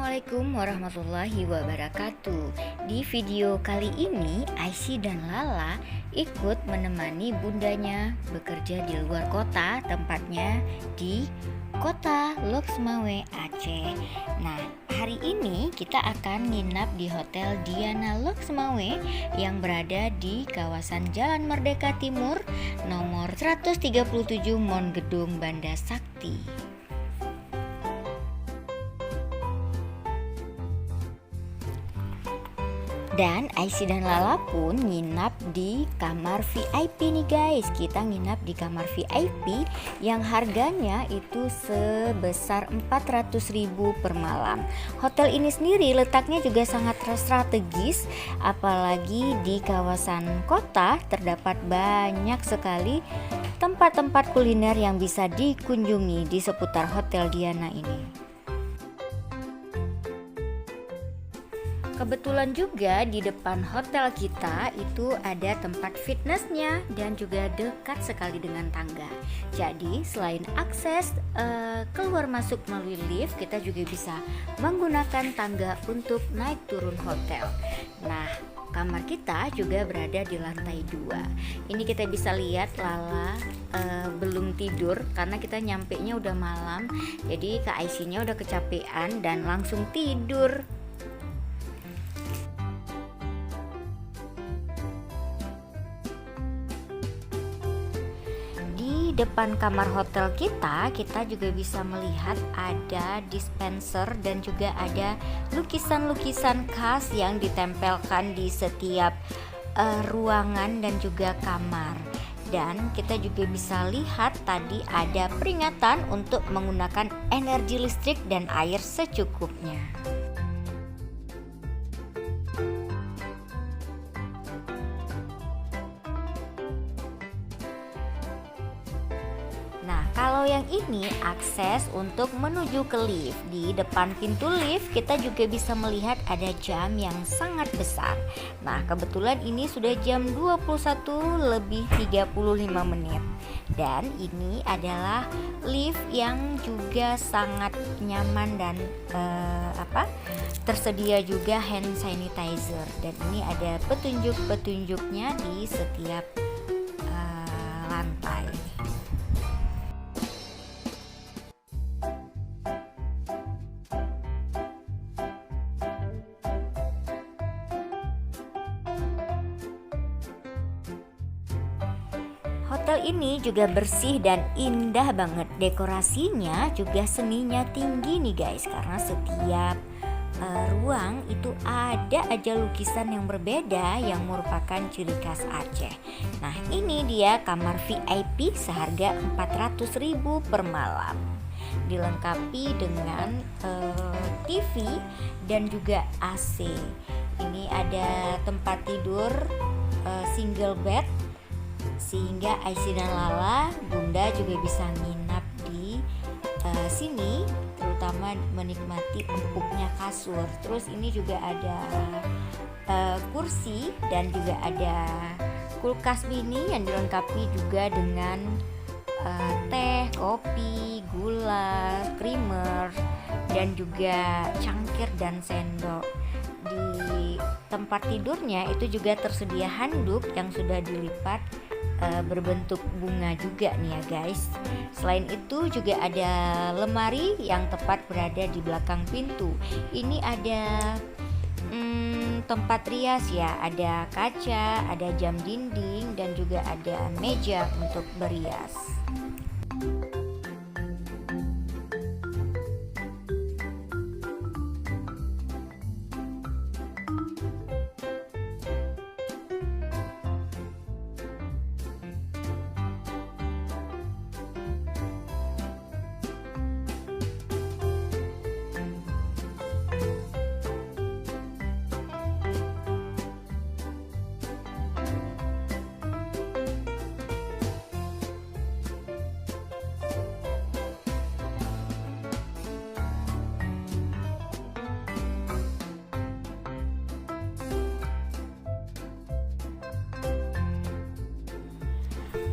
Assalamualaikum warahmatullahi wabarakatuh. Di video kali ini Aisy dan Lala ikut menemani bundanya bekerja di luar kota, tempatnya di kota Loksmawe, Aceh. Nah, hari ini kita akan nginap di Hotel Diana Loksmawe yang berada di kawasan Jalan Merdeka Timur nomor 137 Mongedung, Banda Sakti. Dan Aisy dan Lala pun nginap di kamar VIP nih guys. Kita nginap di kamar VIP yang harganya itu sebesar 400.000 per malam. Hotel ini sendiri letaknya juga sangat strategis, apalagi di kawasan kota terdapat banyak sekali tempat-tempat kuliner yang bisa dikunjungi di seputar Hotel Diana ini. Kebetulan juga di depan hotel kita itu ada tempat fitnessnya dan juga dekat sekali dengan tangga. Jadi selain akses keluar masuk melalui lift, kita juga bisa menggunakan tangga untuk naik turun hotel. Nah, kamar kita juga berada di lantai 2. Ini kita bisa lihat Lala belum tidur karena kita nyampenya udah malam. Jadi Kak Aisy-nya udah kecapean dan langsung tidur. Depan kamar hotel kita juga bisa melihat ada dispenser dan juga ada lukisan-lukisan khas yang ditempelkan di setiap ruangan dan juga kamar. Dan kita juga bisa lihat tadi ada peringatan untuk menggunakan energi listrik dan air secukupnya. Nah, kalau yang ini akses untuk menuju ke lift. Di depan pintu lift kita juga bisa melihat ada jam yang sangat besar. Nah, kebetulan ini sudah jam 21:35. Dan ini adalah lift yang juga sangat nyaman dan tersedia juga hand sanitizer. Dan ini ada petunjuk-petunjuknya di setiap lantai. Hotel ini juga bersih dan indah banget. Dekorasinya juga seninya tinggi nih guys, karena setiap ruang itu ada aja lukisan yang berbeda yang merupakan ciri khas Aceh. Nah, ini dia kamar VIP seharga 400.000 per malam. Dilengkapi dengan TV dan juga AC. Ini ada tempat tidur single bed, sehingga Aisy dan Lala, Bunda juga bisa nginap di sini, terutama menikmati empuknya kasur. Terus ini juga ada kursi dan juga ada kulkas mini yang dilengkapi juga dengan teh, kopi, gula, creamer, dan juga cangkir dan sendok. Di tempat tidurnya itu juga tersedia handuk yang sudah dilipat berbentuk bunga juga nih ya guys. Selain itu juga ada lemari yang tepat berada di belakang pintu. Ini ada tempat rias ya, ada kaca, ada jam dinding, dan juga ada meja untuk berias.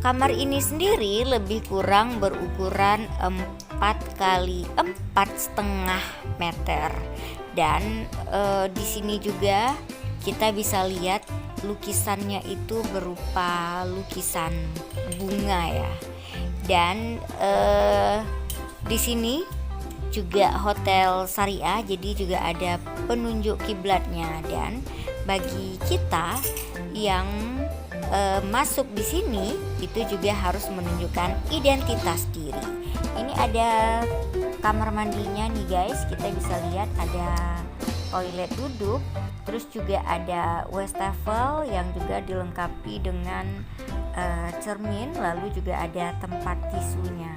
Kamar ini sendiri lebih kurang berukuran 4 kali 4,5 meter Dan di sini juga kita bisa lihat lukisannya itu berupa lukisan bunga ya. Dan di sini juga hotel syariah, jadi juga ada penunjuk kiblatnya. Dan bagi kita yang masuk di sini itu juga harus menunjukkan identitas diri. Ini ada kamar mandinya nih guys, kita bisa lihat ada toilet duduk, terus juga ada wastafel yang juga dilengkapi dengan cermin, lalu juga ada tempat tisunya.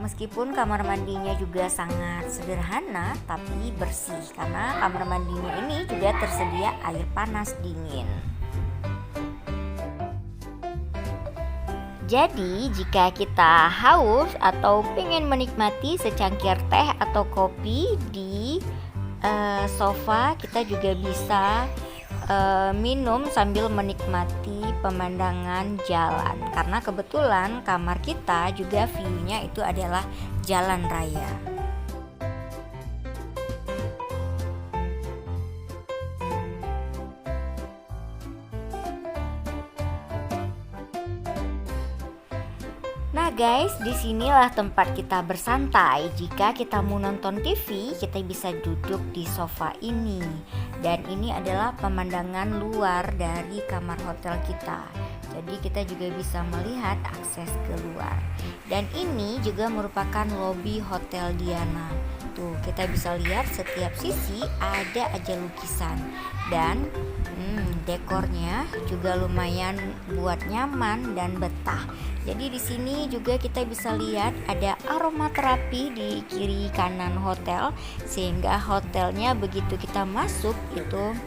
Meskipun kamar mandinya juga sangat sederhana tapi bersih, karena kamar mandinya ini juga tersedia air panas dingin. Jadi jika kita haus atau ingin menikmati secangkir teh atau kopi di sofa, kita juga bisa minum sambil menikmati pemandangan jalan, karena kebetulan kamar kita juga view-nya itu adalah jalan raya. Nah guys, disinilah tempat kita bersantai. Jika kita mau nonton TV, kita bisa duduk di sofa ini. Dan ini adalah pemandangan luar dari kamar hotel kita. Jadi kita juga bisa melihat akses keluar. Dan ini juga merupakan lobi Hotel Diana. Tuh, kita bisa lihat setiap sisi ada aja lukisan. Dan dekornya juga lumayan buat nyaman dan betah. Jadi di sini juga kita bisa lihat ada aromaterapi di kiri kanan hotel, sehingga hotelnya begitu kita masuk itu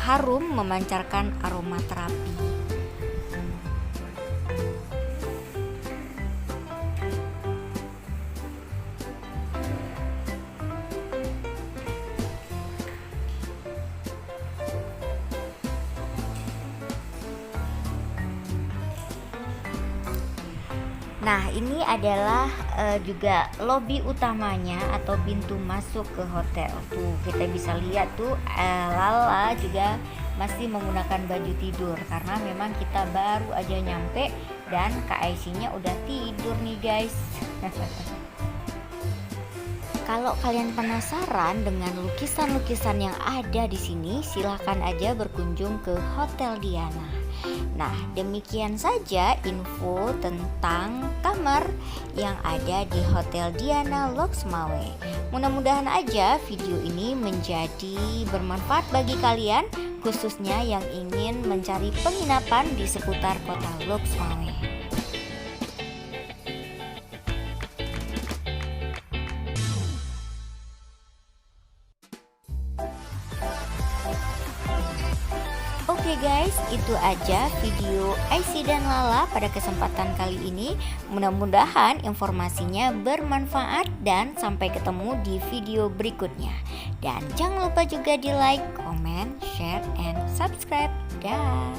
harum memancarkan aromaterapi. Nah ini adalah juga lobi utamanya atau pintu masuk ke hotel. Tuh kita bisa lihat tuh Lala juga masih menggunakan baju tidur, karena memang kita baru aja nyampe dan Kak Aisynya udah tidur nih guys. Kalau kalian penasaran dengan lukisan-lukisan yang ada di sini, silahkan aja berkunjung ke Hotel Diana. Nah, demikian saja info tentang kamar yang ada di Hotel Diana Lux Mawe. Mudah-mudahan aja video ini menjadi bermanfaat bagi kalian, khususnya yang ingin mencari penginapan di seputar kota Lux Mawe. Oke guys, itu aja video Aisyah dan Lala pada kesempatan kali ini. Mudah-mudahan informasinya bermanfaat dan sampai ketemu di video berikutnya. Dan jangan lupa juga di like, comment, share, and subscribe. Dah.